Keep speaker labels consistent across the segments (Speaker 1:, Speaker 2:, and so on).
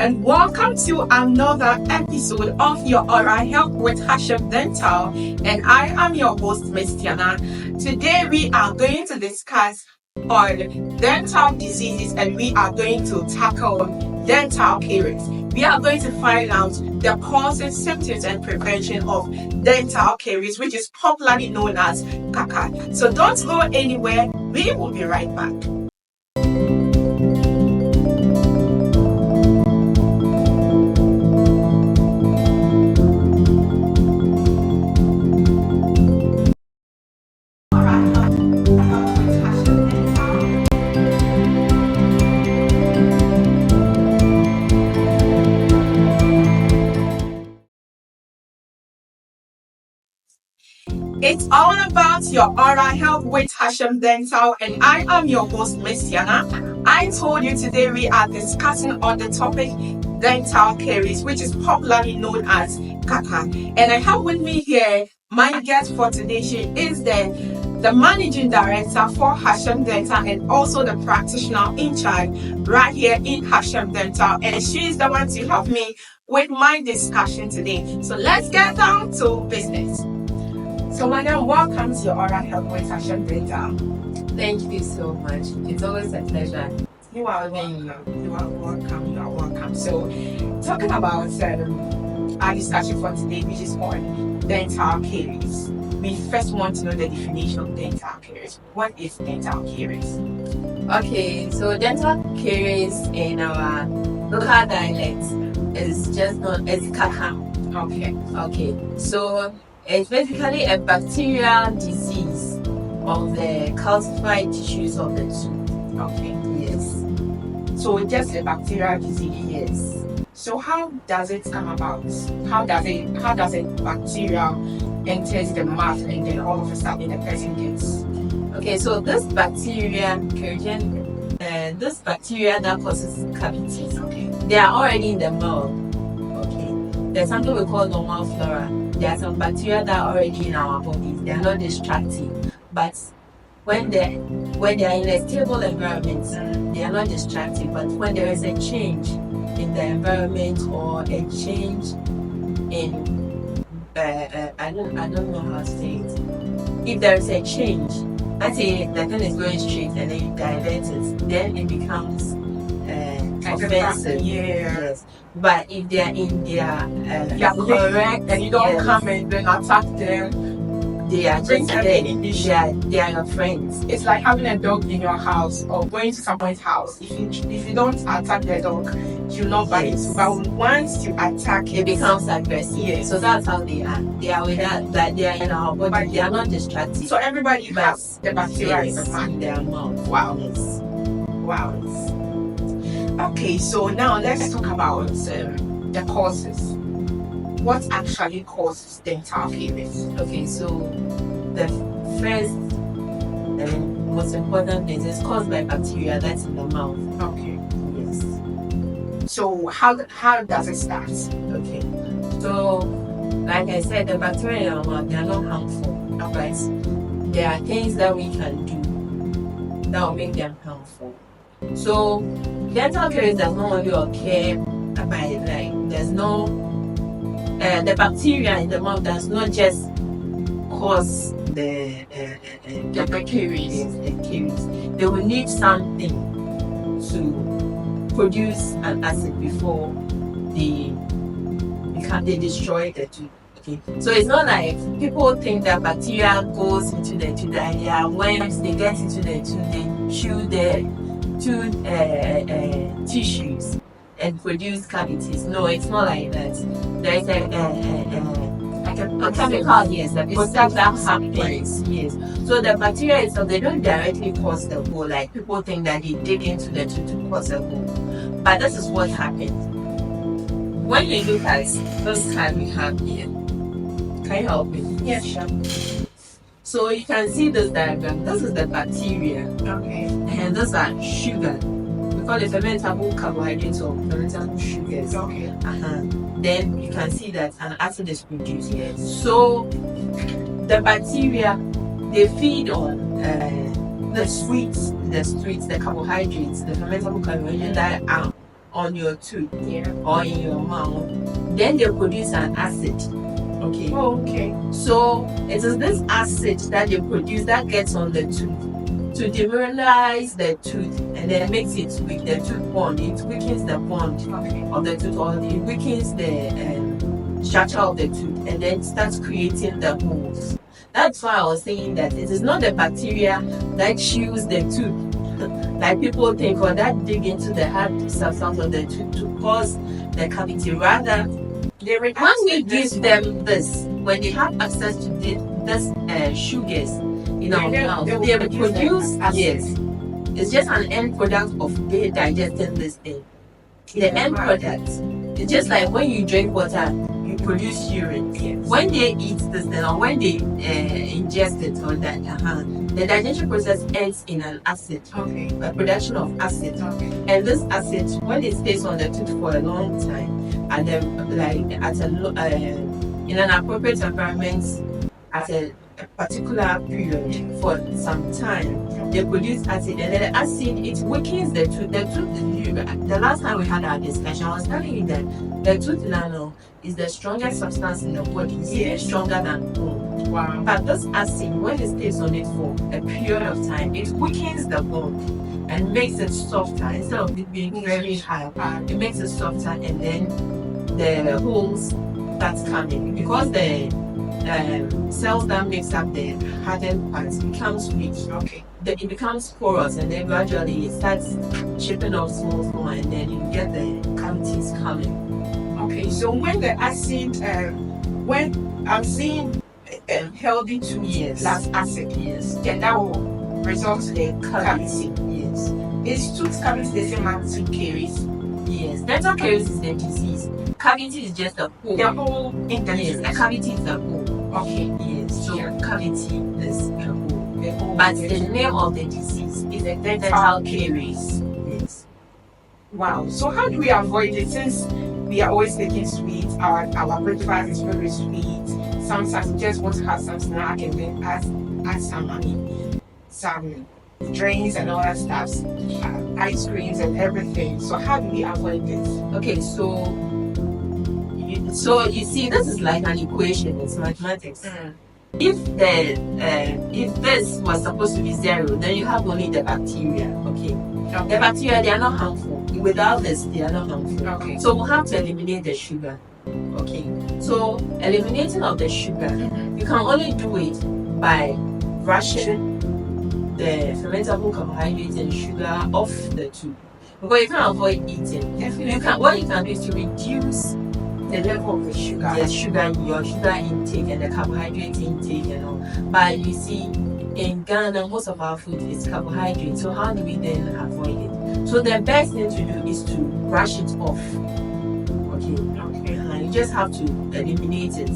Speaker 1: and welcome to another episode of your Oral Health with Hashem Dental, and I am your host, Miz TIana. Today we are going to discuss on dental diseases, and we are going to tackle dental caries. We are going to find out the causes, symptoms, and prevention of dental caries, which is popularly known as caca. So don't go anywhere. We will be right back. It's all about your oral health with Hashem Dental, and I am your host, Miz TIana. I told you today we are discussing on the topic dental caries, which is popularly known as caca. And I have with me here my guest for today. She is the managing director for Hashem Dental and also the practitioner in charge right here in Hashem Dental. And she is the one to help me with my discussion today. So let's get down to business. So, madam, welcome to your Oral Health with Hashem Dental.
Speaker 2: Thank you so much. It's always a pleasure.
Speaker 1: You are welcome. You are welcome. You are welcome. So, talking about our discussion for today, which is on dental caries. We first want to know the definition of dental caries. What is dental caries?
Speaker 2: Okay, so dental caries in our local dialect is just known as caca. Okay. So it's basically a bacterial disease of the calcified tissues of the tooth.
Speaker 1: Okay.
Speaker 2: Yes.
Speaker 1: So it's just a bacterial disease.
Speaker 2: Yes.
Speaker 1: So how does it come about? How does a bacteria enters the mouth and then all of a sudden the person gets?
Speaker 2: Okay, so this bacteria, this bacteria that causes cavities, they are already in the mouth. Okay. There's something we call normal flora. There are some bacteria that are already in our bodies. They are not destructive, but when they are in a stable environment, they are not destructive. But when there is a change in the environment or a change in I don't know how to say it. If there is a change, let's say the thing is going straight and then you divert it, then it becomes offensive. Yes. But if they are in their correct
Speaker 1: and you don't come and then attack them,
Speaker 2: they are just they are your friends.
Speaker 1: It's like having a dog in your house or going to someone's house. If you don't attack the dog, you'll not bite it. But once you attack
Speaker 2: it becomes aggressive.
Speaker 1: Yes.
Speaker 2: So that's how they are. They are with that, like they are in our body, but they are not destructive.
Speaker 1: So everybody has the bacteria in
Speaker 2: their mouth.
Speaker 1: Wow. Wow. Okay, so now let's talk about the causes. What actually causes dental caries?
Speaker 2: Okay, so the first and most important thing is caused by bacteria that's in the mouth.
Speaker 1: Okay.
Speaker 2: Yes.
Speaker 1: So how does it start?
Speaker 2: Okay. So like I said, the bacteria in our mouth, they are not harmful. But there are things that we can do that will make them harmful. So dental caries does not only occur by there's no the bacteria in the mouth does not just cause the caries. They will need something to produce an acid before they destroy the tooth. Okay. So it's not like people think that bacteria goes into the tooth and they are worms, they get into the tooth, they chew the tooth tissues and produce cavities. No, it's not like that. There is a chemical, yes, that happens. Yes. So the bacteria itself, they don't directly cause the hole. Like people think that they dig into the tooth to cause a hole. But this is what happens. When you look at this card we have here, can you help me?
Speaker 1: Yes, sure.
Speaker 2: So you can see this diagram. This is the bacteria.
Speaker 1: Okay.
Speaker 2: And these are sugar. We call it fermentable carbohydrates or fermentable sugars.
Speaker 1: Okay.
Speaker 2: Then you can see that an acid is produced. Yes. So the bacteria, they feed on the sweets, the carbohydrates, the fermentable carbohydrates that are on your tooth
Speaker 1: Yeah.
Speaker 2: or in your mouth, then they produce an acid. Okay.
Speaker 1: Oh, okay.
Speaker 2: So it is this acid that they produce that gets on the tooth to demineralize the tooth, and then makes it weak, the tooth bond. It weakens the bond of the tooth, or it weakens the structure of the tooth, and then starts creating the holes. That's why I was saying that it is not the bacteria that chews the tooth, like people think, or that dig into the hard substance of the tooth to cause the cavity. Rather, when we give them this, when they have access to this sugars in our mouth, they will produce. Yes, it's just an end product of they digesting this thing. The end product is just like when you drink water, you produce urine.
Speaker 1: Yes.
Speaker 2: When they eat this thing, or when they ingest it, or that the digestion process ends in an acid.
Speaker 1: Okay.
Speaker 2: A production of acid.
Speaker 1: Okay.
Speaker 2: And this acid, when it stays on the tooth for a long time, and then like in an appropriate environment at a particular period for some time, they produce acid, and then the acid, it weakens the tooth. The last time we had our discussion, I was telling you that the tooth enamel is the strongest substance in the body. It's even stronger than bone.
Speaker 1: Wow.
Speaker 2: But this acid, when it stays on it for a period of time, it weakens the bone and makes it softer. Instead of it being very hard, it makes it softer, and then the holes start coming because the cells that makes up the hardened parts becomes weak.
Speaker 1: Okay.
Speaker 2: It becomes porous, and then gradually it starts chipping off small, and then you get the cavities coming.
Speaker 1: Okay, so when the acid, when I'm seeing healthy tooth plus acid, then that will result to the cavity.
Speaker 2: Yes.
Speaker 1: Is tooth cavity the same as tooth caries?
Speaker 2: Yes. Dental caries is the disease. Cavity is just a hole.
Speaker 1: The whole in the
Speaker 2: Yes, a cavity is a hole.
Speaker 1: Okay.
Speaker 2: Yes. So cavity is a hole.
Speaker 1: The whole
Speaker 2: But the name of the disease is the dental caries. Yes.
Speaker 1: Wow. So how do we avoid it, since we are always taking sweets? Our breakfast is very sweet. Sometimes we just want to have some snack and then add some drinks and all that stuff, ice creams and everything. So how do we avoid this?
Speaker 2: Okay, so you see, this is like an equation. It's mathematics. If this was supposed to be 0, then you have only the bacteria. Okay. The bacteria, they are not harmful. Without this, they are not harmful.
Speaker 1: Okay.
Speaker 2: So we'll have to eliminate the sugar. Okay. So eliminating of the sugar, you can only do it by brushing the fermentable carbohydrates and sugar off the tooth. Because you can't avoid eating. What you can do is to reduce the level of the sugar, your sugar intake and the carbohydrate intake and all. But you see, in Ghana, most of our food is carbohydrate. So how do we then avoid it? So the best thing to do is to brush it off. Okay. You just have to eliminate it,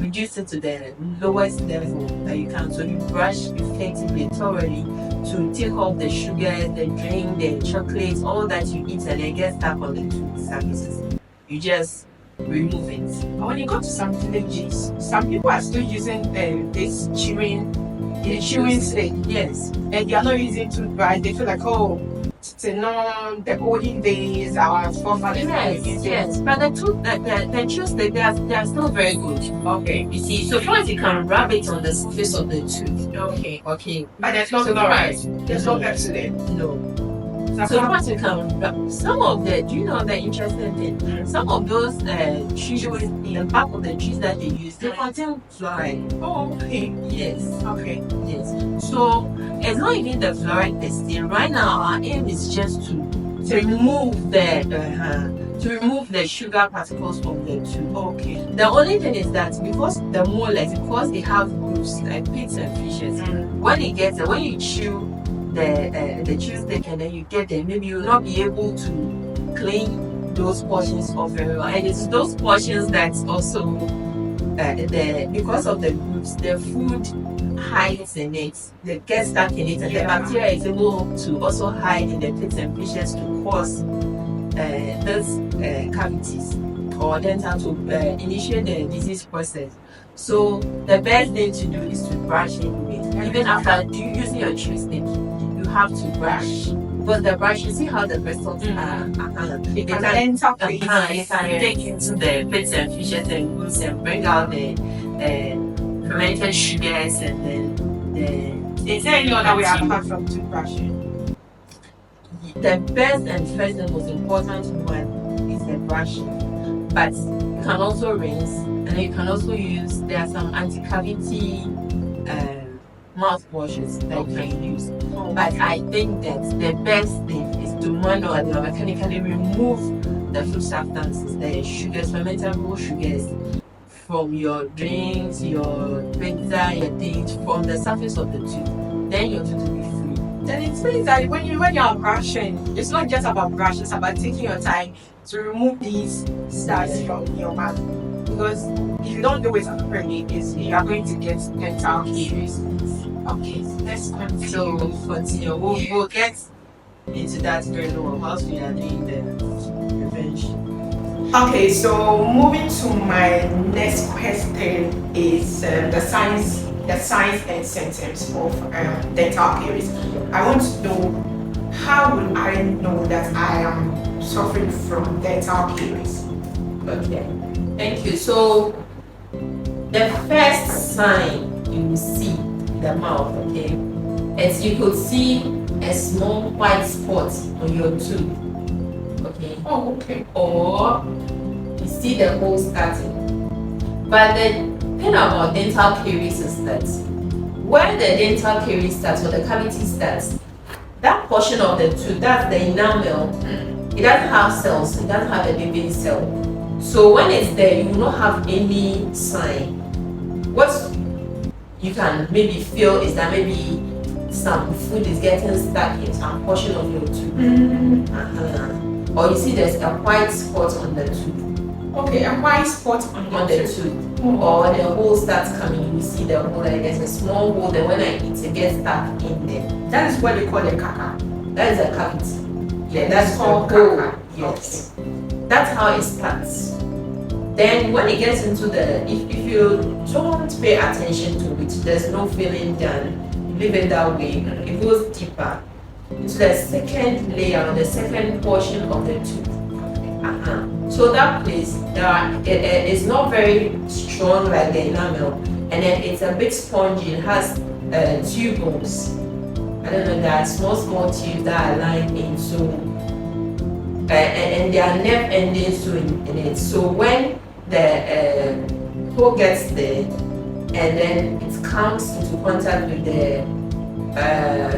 Speaker 2: reduce it to the lowest level that you can. So you brush effectively, thoroughly, to take off the sugar, the drink, the chocolates, all that you eat, and then get stuck on the tooth surfaces. You just remove it.
Speaker 1: And when you go to some villages, some people are still using this chewing stick.
Speaker 2: Yes.
Speaker 1: And they are not using toothbrush. They feel like, the olden days, our forefathers.
Speaker 2: Yes. But the chew stick, they are still very good.
Speaker 1: Okay.
Speaker 2: You see, so first you can rub it on the surface of the tooth.
Speaker 1: Okay. But there's no fluoride. There's no Pepsodent.
Speaker 2: No. So once you can, some of the, do you know the interesting thing? Some of those chews in the back of the chews that they use, they contain fluoride.
Speaker 1: Oh, okay.
Speaker 2: Yes.
Speaker 1: Okay.
Speaker 2: Yes. So it's not even the fluoride per se. Right now, our aim is just to remove the sugar particles from the tooth.
Speaker 1: Okay.
Speaker 2: The only thing is that because the molars, because they have grooves like pits and fissures, when you chew the chew stick and then you get them, maybe you'll not be able to clean those portions off very well. And it's those portions that also because of the grooves, the food hides in it, they get stuck in it, and the bacteria is able to also hide in the pits and fissures to cause these cavities or dental to initiate the disease process. So the best thing to do is to brush it with, even after using your chew stick. You have to brush Because the brush, you see how the bristles are.
Speaker 1: They can enter
Speaker 2: You can dig into the bits and fishes and roots and bring out the fermented sugars and then
Speaker 1: Is there any other way apart from toothbrushing?
Speaker 2: the best and first and most important one is the brushing. But you can also rinse, and you can also use, there are some anti-cavity mouthwashes that you can use. But I think that the best thing is to manually or mechanically remove the food substances, the sugars, fermentable sugars, from your drinks, your pizza, your things, from the surface of the tooth. Then your tooth will be free.
Speaker 1: Then it means that when you are brushing, it's not just about brushing, it's about taking your time to remove these starts from your mouth. Because if you don't do it properly, you are going to get dental caries. Okay, let's continue.
Speaker 2: So continue. We'll get into that very well whilst we are doing the prevention.
Speaker 1: Okay, so moving to my next question is the signs and symptoms of dental caries. I want to know, how will I know that I am suffering from dental caries?
Speaker 2: Okay, thank you. So the first sign you will see in the mouth, okay, is you could see a small white spot on your tooth. Okay.
Speaker 1: Oh, okay.
Speaker 2: Or you see the hole starting. But the thing about dental caries is that where the dental caries starts or the cavity starts, that portion of the tooth, that's the enamel, it doesn't have cells, it doesn't have a living cell. So when it's there, you will not have any sign. What you can maybe feel is that maybe some food is getting stuck in some portion of your tooth. Or you see there's a white spot on the tooth.
Speaker 1: Okay, a white spot on
Speaker 2: the tooth. Or the hole starts coming, you see the hole, like there's a small hole, then when I eat it gets stuck in there.
Speaker 1: That is what they call a caca.
Speaker 2: That is a cavity. Yeah, that's called caca. Yes. That's how it starts. Then when it gets into the, if you don't pay attention to it, there's no filling done, you leave it that way, it goes deeper into the second layer, the second portion of the tooth. So that place, it's not very strong like the enamel, and then it's a bit spongy. It has tubules. I don't know, there are small tubes that are lined in, so and there are nerve endings in it. So when the hole gets there, and then it comes into contact with the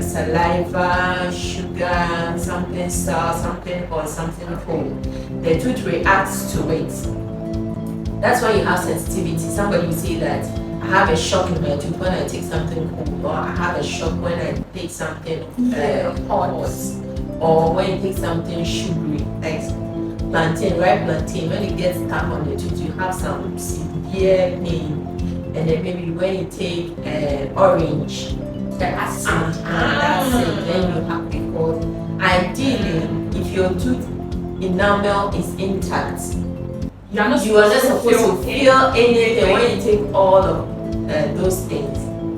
Speaker 2: saliva, sugar, something sour, something hot, something cold, the tooth reacts to it. That's why you have sensitivity. Somebody will say that I have a shock in my tooth when I take something cold, or I have a shock when I take something hot, or when you take something sugary, like plantain, ripe plantain. When it gets stuck on the tooth, you have some severe pain. And then maybe when you take orange, the acid, that's it, then you have, because ideally, if your tooth enamel is intact, you are not supposed to feel anything when you take all of those things.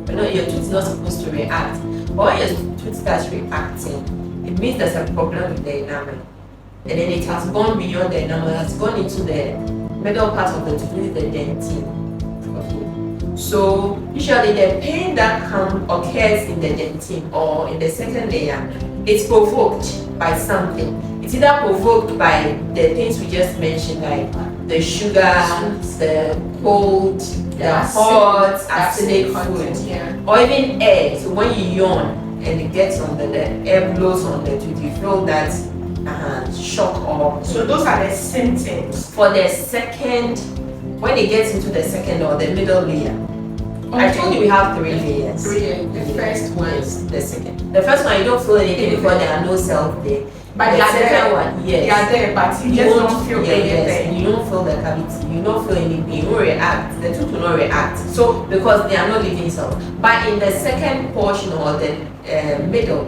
Speaker 2: You know, your tooth is not supposed to react. But when your tooth starts reacting, it means there's a problem with the enamel. And then it has gone beyond the enamel, it has gone into the middle part of the tooth, which is the dentine. So usually the pain that occurs in the dentine or in the second layer, it's provoked by something. It's either provoked by the things we just mentioned, like the sugar, the cold, the hot, acidic food, or even air. So when you yawn and it gets on the air blows on the tooth, you feel that shock or.
Speaker 1: So those are the symptoms
Speaker 2: for the second. When it gets into the second or the middle layer. I told you we have 3 layers.
Speaker 1: The first one
Speaker 2: is the second. The first one you don't feel anything because there are no cells there.
Speaker 1: But
Speaker 2: the second one, yes.
Speaker 1: They are there, but you just don't feel anything.
Speaker 2: Yes, you don't feel the cavity, you don't feel anything, you won't react, the tooth will not react. So because there are no living cells. But in the second portion or the middle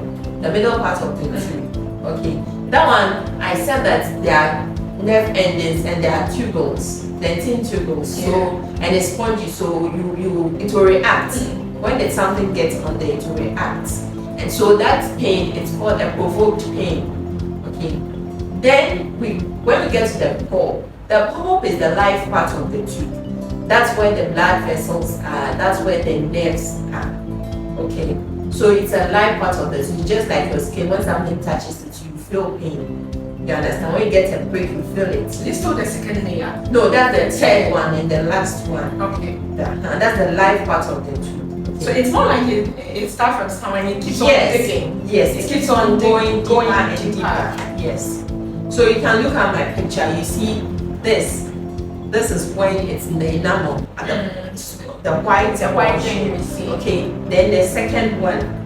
Speaker 2: part of the tooth, okay, that one I said that there are nerve endings and there are tubules, dentine tubules. So and it's spongy, so it will react. When something gets on there, it will react. And so that pain, it's called a provoked pain. Okay. Then when we get to the pulp is the life part of the tooth. That's where the blood vessels are. That's where the nerves are. Okay. So it's a life part of the tooth. Just like your skin, when something touches it, you feel pain. You understand? When you get a break, you feel it.
Speaker 1: Is this still the second layer?
Speaker 2: No, that's the third one and the last one.
Speaker 1: Okay.
Speaker 2: That's the life part of the tooth. Okay.
Speaker 1: So it's more like it starts from somewhere and it keeps on digging.
Speaker 2: Yes, it keeps on going deeper and deeper. Yes. So you can look at my picture. You see this. This is when it's in the enamel. The white
Speaker 1: thing we see.
Speaker 2: Okay. Then the second one.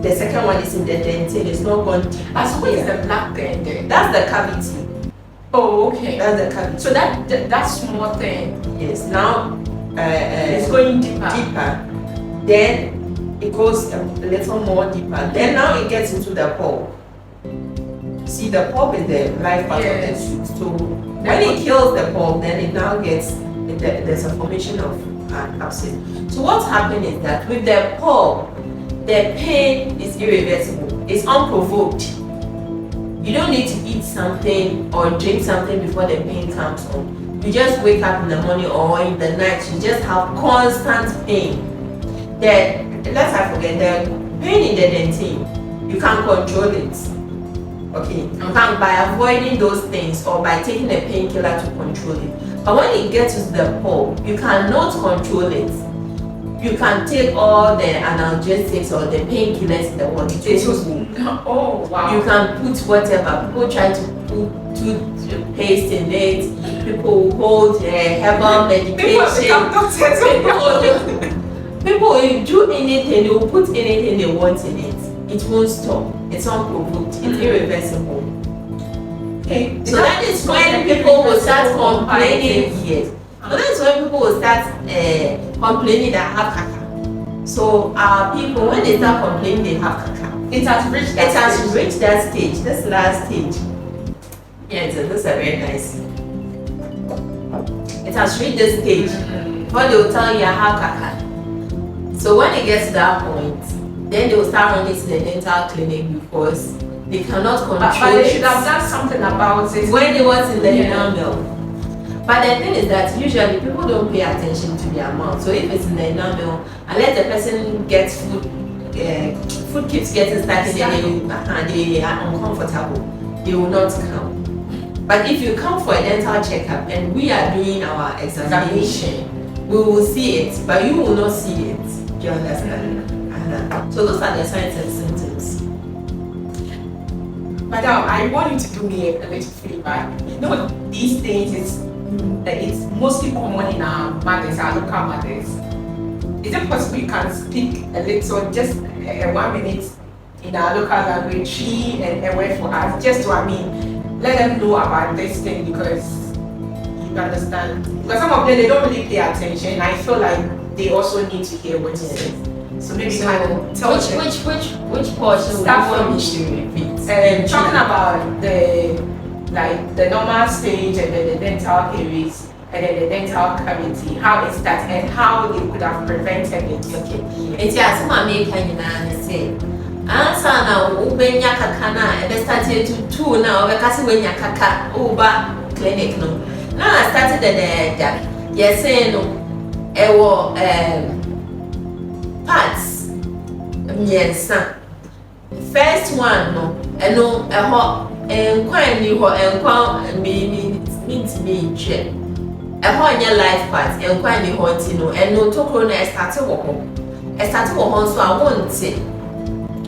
Speaker 2: The second one is in the dental. It's not gone deep.
Speaker 1: So what is the black thing there?
Speaker 2: That's the cavity.
Speaker 1: Oh, okay.
Speaker 2: That's the cavity.
Speaker 1: So that small thing.
Speaker 2: Yes. Now
Speaker 1: it's going deeper.
Speaker 2: Then it goes a little more deeper. Then now it gets into the pulp. See, the pulp is the life part of the tooth. So when it kills the pulp, then it now gets there's a formation of an abscess. So what's happening is that with the pulp, the pain is irreversible. It's unprovoked. You don't need to eat something or drink something before the pain comes on. You just wake up in the morning or in the night, you just have constant pain. Let's not forget, the pain in the dentin, you can't control it. Okay, you can by avoiding those things or by taking a painkiller to control it. But when it gets to the pulp, you cannot control it. You can take all the analgesics or the painkillers in the world.
Speaker 1: Oh wow!
Speaker 2: You can put whatever. People try to put toothpaste in it. People hold herbal medication. People will do anything. They will put anything they want in it. It won't stop. It's unprovoked. It's irreversible.
Speaker 1: Okay.
Speaker 2: So that is when people will start complaining. Yes. So that's when people will start complaining that have caca. So our people, when they start complaining they have caca,
Speaker 1: it has reached that
Speaker 2: stage. This last stage. Yes, this is very nice. It has reached this stage. When they will tell you I have caca. So when it gets to that point, then they will start running to the dental clinic because they cannot control it.
Speaker 1: But they should have done something about it
Speaker 2: when it was in the enamel. But the thing is that usually people don't pay attention to their mouth. So if it's in the enamel, unless the person gets food, food keeps getting stuck in there, they are uncomfortable. They will not come. But if you come for a dental checkup and we are doing our examination, we will see it, but you will not see it. Do you understand? So those are the signs and symptoms.
Speaker 1: Madam, I want you to do me a little favor. You know, these things it's mostly common in our mothers, our local mothers. Is it possible you can speak a little, just 1 minute in our local language, and a word for us, just to, let them know about this thing, because you understand. Because some of them, they don't really pay attention. I feel like they also need to hear what you say. So maybe you can tell
Speaker 2: which portion
Speaker 1: start from
Speaker 2: to repeat?
Speaker 1: Talking about the normal stage and then the dental caries and then the dental cavity, how it starts and how they could have prevented it.
Speaker 2: Okay. It's as my make and say. Answer now, Ubenya Kakana, and they started to 2 now, because when Yakaka, Uba clinic. No. Now I started the yes, no, parts. Yes, first one, no, and no, a hot and quite new and means me check. A hot your life parts and quite new hotino, and no tokro started home. I started home, so I won't say.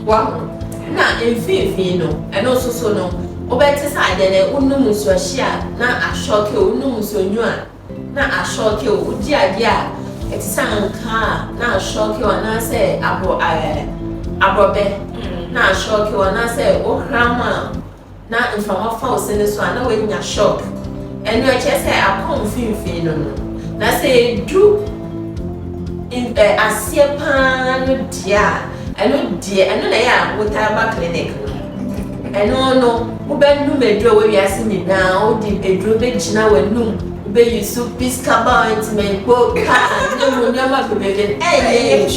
Speaker 2: Wow, now in Fino, and also so no, Obeta side and Unumus was share, now a shock you, Unumus on you, now a shock you, dear. It's some car, now shock you, and I say, Abrobe, now shock you, and I say, oh, grandma, now in from a false in this one, no in your shock. And you just say, I come Fino. Now say, do in a sear pan, dear. I know dear, I know they are with our clinic. I know, who been no bedroom where you are seeing me now, the bedroom bench now and noon, be you so peace cabal and make both, and no, never be begging, eh,